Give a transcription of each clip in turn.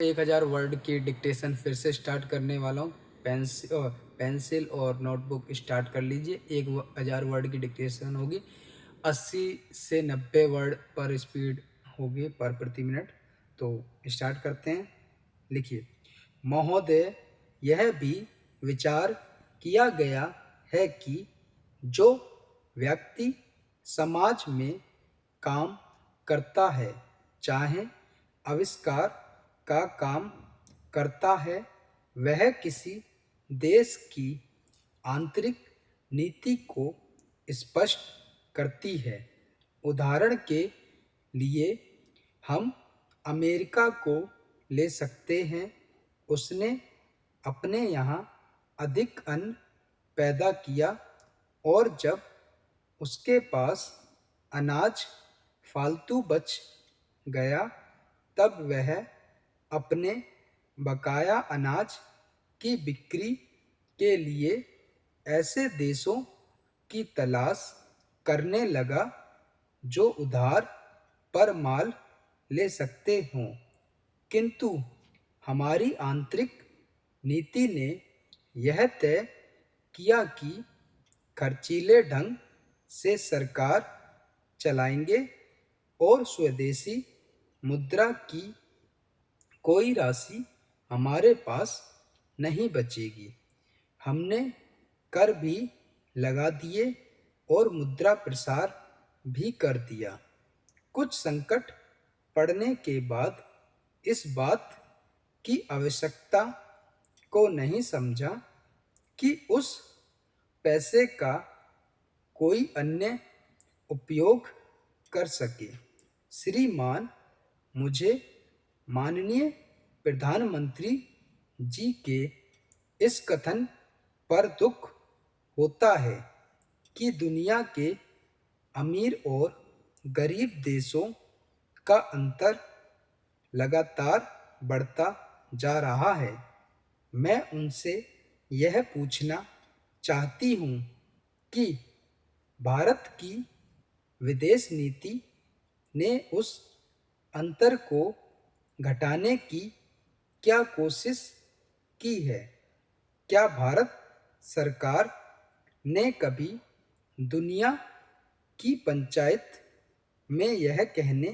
1000 word की dictation फिर से स्टार्ट करने वाला हूँ। पेंसिल और नोटबुक स्टार्ट कर लीजिए। 1000 वर्ड की डिक्टेशन होगी। 80 से 90 वर्ड पर स्पीड होगी पर प्रति मिनट। तो स्टार्ट करते हैं। लिखिए। महोदय, यह भी विचार किया गया है कि जो व्यक्ति समाज में काम करता है, चाहे आविष्कार का काम करता है, वह किसी देश की आंतरिक नीति को स्पष्ट करती है। उदाहरण के लिए हम अमेरिका को ले सकते हैं। उसने अपने यहाँ अधिक अन्न पैदा किया और जब उसके पास अनाज फालतू बच गया, तब वह अपने बकाया अनाज की बिक्री के लिए ऐसे देशों की तलाश करने लगा जो उधार पर माल ले सकते हों। किंतु हमारी आंतरिक नीति ने यह तय किया कि खर्चीले ढंग से सरकार चलाएंगे और स्वदेशी मुद्रा की कोई राशि हमारे पास नहीं बचेगी। हमने कर भी लगा दिए और मुद्रा प्रसार भी कर दिया। कुछ संकट पड़ने के बाद इस बात की आवश्यकता को नहीं समझा कि उस पैसे का कोई अन्य उपयोग कर सके। श्रीमान, मुझे माननीय प्रधानमंत्री जी के इस कथन पर दुख होता है कि दुनिया के अमीर और गरीब देशों का अंतर लगातार बढ़ता जा रहा है। मैं उनसे यह पूछना चाहती हूँ कि भारत की विदेश नीति ने उस अंतर को घटाने की क्या कोशिश की है? क्या भारत सरकार ने कभी दुनिया की पंचायत में यह कहने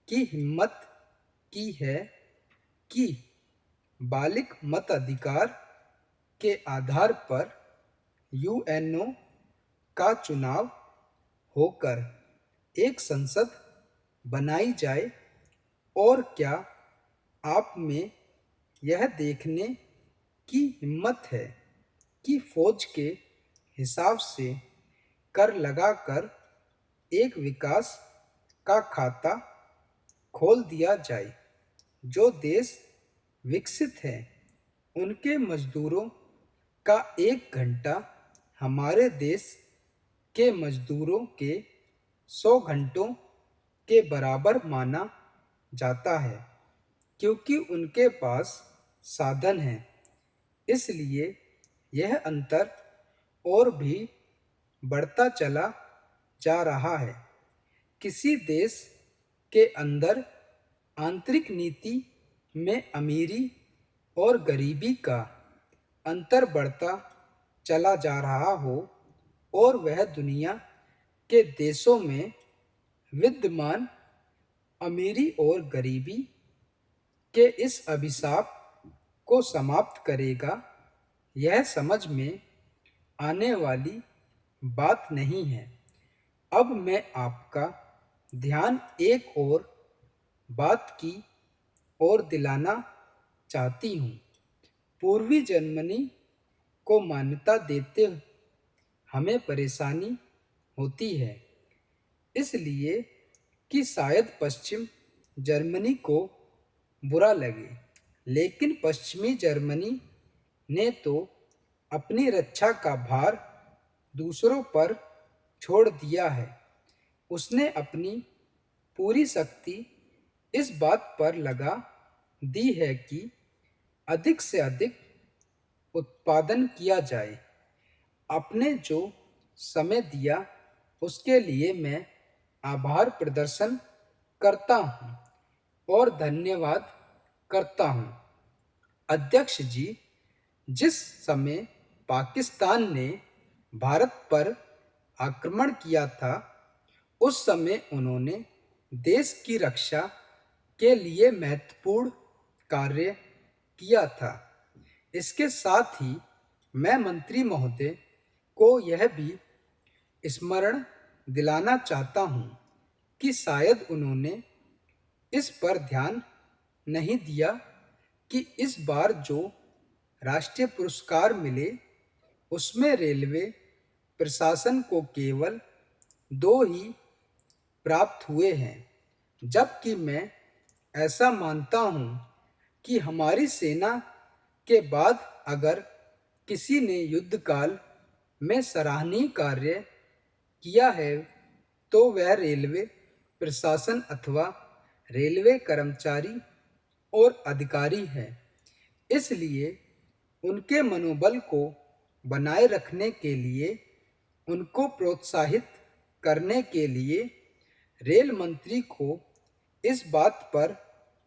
की हिम्मत की है कि बालिक मताधिकार के आधार पर यूएनओ का चुनाव होकर एक संसद बनाई जाए? और क्या आप में यह देखने की हिम्मत है कि फौज के हिसाब से कर लगाकर एक विकास का खाता खोल दिया जाए? जो देश विकसित हैं, उनके मजदूरों का 1 घंटा हमारे देश के मजदूरों के 100 घंटों के बराबर माना जाता है, क्योंकि उनके पास साधन हैं। इसलिए यह अंतर और भी बढ़ता चला जा रहा है। किसी देश के अंदर आंतरिक नीति में अमीरी और गरीबी का अंतर बढ़ता चला जा रहा हो और वह दुनिया के देशों में विद्यमान अमीरी और गरीबी के इस अभिशाप को समाप्त करेगा, यह समझ में आने वाली बात नहीं है। अब मैं आपका ध्यान एक और बात की ओर दिलाना चाहती हूँ। पूर्वी जर्मनी को मान्यता देते हमें परेशानी होती है, इसलिए कि शायद पश्चिम जर्मनी को बुरा लगे, लेकिन पश्चिमी जर्मनी ने तो अपनी रक्षा का भार दूसरों पर छोड़ दिया है। उसने अपनी पूरी शक्ति इस बात पर लगा दी है कि अधिक से अधिक उत्पादन किया जाए। आपने जो समय दिया उसके लिए मैं आभार प्रदर्शन करता हूँ और धन्यवाद करता हूँ। अध्यक्ष जी, जिस समय पाकिस्तान ने भारत पर आक्रमण किया था, उस समय उन्होंने देश की रक्षा के लिए महत्वपूर्ण कार्य किया था। इसके साथ ही मैं मंत्री महोदय को यह भी स्मरण दिलाना चाहता हूँ कि शायद उन्होंने इस पर ध्यान नहीं दिया कि इस बार जो राष्ट्रीय पुरस्कार मिले उसमें रेलवे प्रशासन को केवल 2 ही प्राप्त हुए हैं, जबकि मैं ऐसा मानता हूँ कि हमारी सेना के बाद अगर किसी ने युद्ध काल में सराहनीय कार्य किया है तो वह रेलवे प्रशासन अथवा रेलवे कर्मचारी और अधिकारी हैं। इसलिए उनके मनोबल को बनाए रखने के लिए, उनको प्रोत्साहित करने के लिए रेल मंत्री को इस बात पर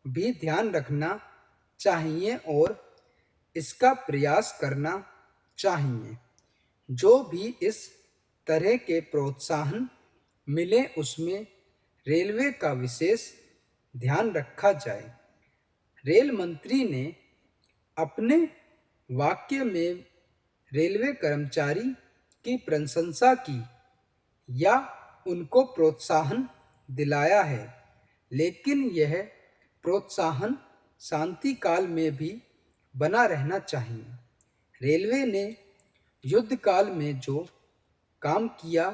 भी ध्यान रखना चाहिए और इसका प्रयास करना चाहिए। जो भी इस तरह के प्रोत्साहन मिले उसमें रेलवे का विशेष ध्यान रखा जाए। रेल मंत्री ने अपने वाक्य में रेलवे कर्मचारी की प्रशंसा की या उनको प्रोत्साहन दिलाया है, लेकिन यह प्रोत्साहन शांति काल में भी बना रहना चाहिए। रेलवे ने युद्ध काल में जो काम किया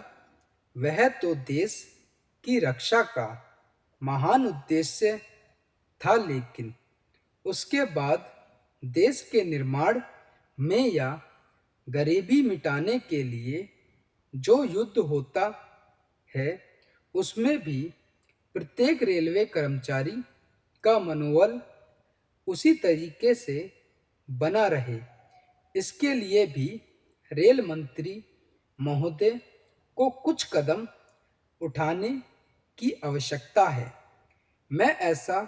वह तो देश की रक्षा का महान उद्देश्य था, लेकिन उसके बाद देश के निर्माण में या गरीबी मिटाने के लिए जो युद्ध होता है उसमें भी प्रत्येक रेलवे कर्मचारी का मनोबल उसी तरीके से बना रहे, इसके लिए भी रेल मंत्री महोदय को कुछ कदम उठाने की आवश्यकता है। मैं ऐसा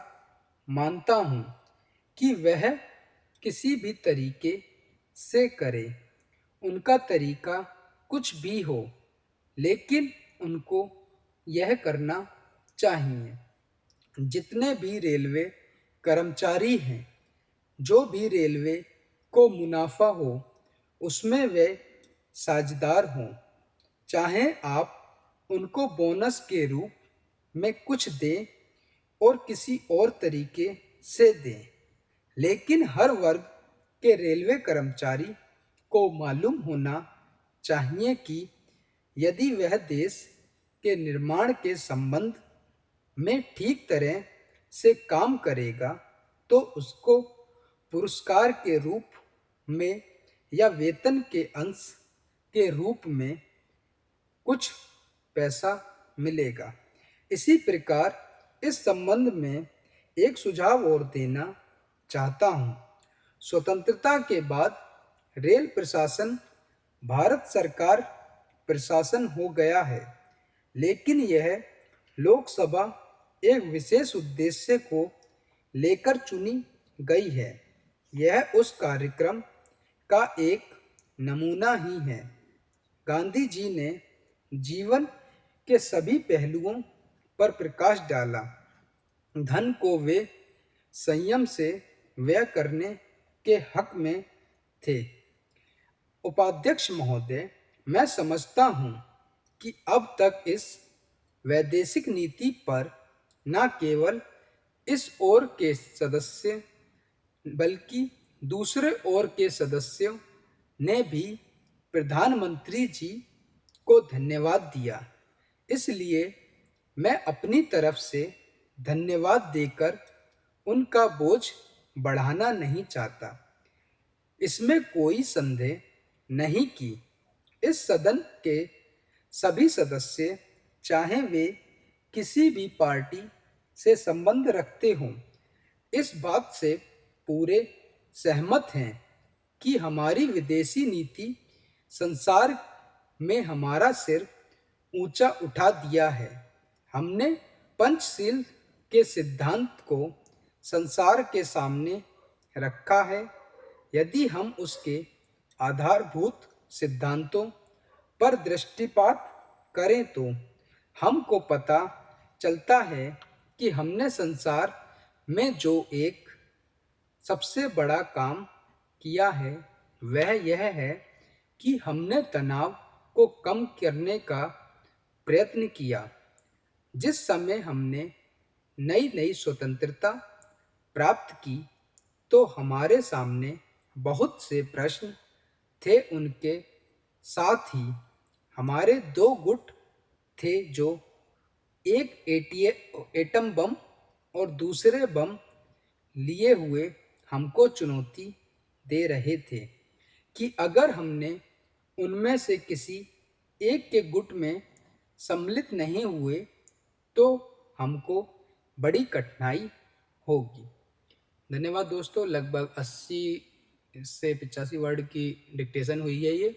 मानता हूँ कि वह किसी भी तरीके से करे, उनका तरीका कुछ भी हो, लेकिन उनको यह करना चाहिए। जितने भी रेलवे कर्मचारी हैं, जो भी रेलवे को मुनाफा हो उसमें वे साझेदार हों, चाहे आप उनको बोनस के रूप में कुछ दें और किसी और तरीके से दें, लेकिन हर वर्ग के रेलवे कर्मचारी को मालूम होना चाहिए कि यदि वह देश के निर्माण के संबंध में ठीक तरह से काम करेगा तो उसको पुरस्कार के रूप में या वेतन के अंश के रूप में कुछ पैसा मिलेगा। इसी प्रकार इस संबंध में एक सुझाव और देना चाहता हूँ। स्वतंत्रता के बाद रेल प्रशासन भारत सरकार प्रशासन हो गया है, लेकिन यह लोकसभा एक विशेष उद्देश्य को लेकर चुनी गई है। यह उस कार्यक्रम का एक नमूना ही है। गांधी जी ने जीवन के सभी पहलुओं पर प्रकाश डाला। धन को वे संयम से व्यय करने के हक में थे। उपाध्यक्ष महोदय, मैं समझता हूँ कि अब तक इस वैदेशिक नीति पर न केवल इस ओर के सदस्य बल्कि दूसरे ओर के सदस्यों ने भी प्रधानमंत्री जी को धन्यवाद दिया, इसलिए मैं अपनी तरफ से धन्यवाद देकर उनका बोझ बढ़ाना नहीं चाहता। इसमें कोई संदेह नहीं कि इस सदन के सभी सदस्य, चाहे वे किसी भी पार्टी से संबंध रखते हों, इस बात से पूरे सहमत हैं कि हमारी विदेशी नीति संसार में हमारा सिर ऊंचा उठा दिया है। हमने पंचशील के सिद्धांत को संसार के सामने रखा है। यदि हम उसके आधारभूत सिद्धांतों पर दृष्टिपात करें तो हमको पता चलता है कि हमने संसार में जो एक सबसे बड़ा काम किया है वह यह है कि हमने तनाव को कम करने का प्रयत्न किया। जिस समय हमने नई नई स्वतंत्रता प्राप्त की तो हमारे सामने बहुत से प्रश्न थे। उनके साथ ही हमारे दो गुट थे जो एक एटम बम और दूसरे बम लिए हुए हमको चुनौती दे रहे थे कि अगर हमने उनमें से किसी एक के गुट में सम्मिलित नहीं हुए तो हमको बड़ी कठिनाई होगी। धन्यवाद दोस्तों। लगभग 80 से 85 वर्ड की डिक्टेशन हुई है ये।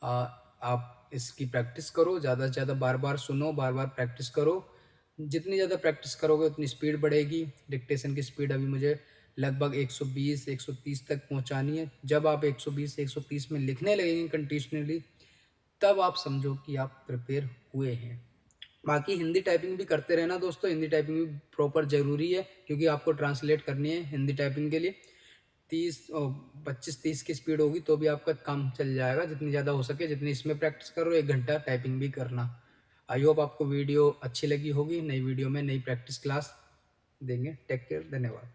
आप इसकी प्रैक्टिस करो, ज़्यादा से ज़्यादा बार बार सुनो, बार बार प्रैक्टिस करो। जितनी ज़्यादा प्रैक्टिस करोगे उतनी स्पीड बढ़ेगी। डिक्टेशन की स्पीड अभी मुझे लगभग 120 130 तक पहुंचानी है। जब आप 120 130 में लिखने लगेंगे कंटिन्यूसली तब आप समझो कि आप प्रिपेयर हुए हैं। बाकी हिंदी टाइपिंग भी करते रहना दोस्तों। हिंदी टाइपिंग भी प्रॉपर ज़रूरी है क्योंकि आपको ट्रांसलेट करनी है हिंदी टाइपिंग के लिए। 25-30 की स्पीड होगी तो भी आपका काम चल जाएगा। जितनी ज़्यादा हो सके, जितनी इसमें प्रैक्टिस करो, 1 घंटा टाइपिंग भी करना। आई होप आपको वीडियो अच्छी लगी होगी। नई वीडियो में नई प्रैक्टिस क्लास देंगे। Take care. धन्यवाद।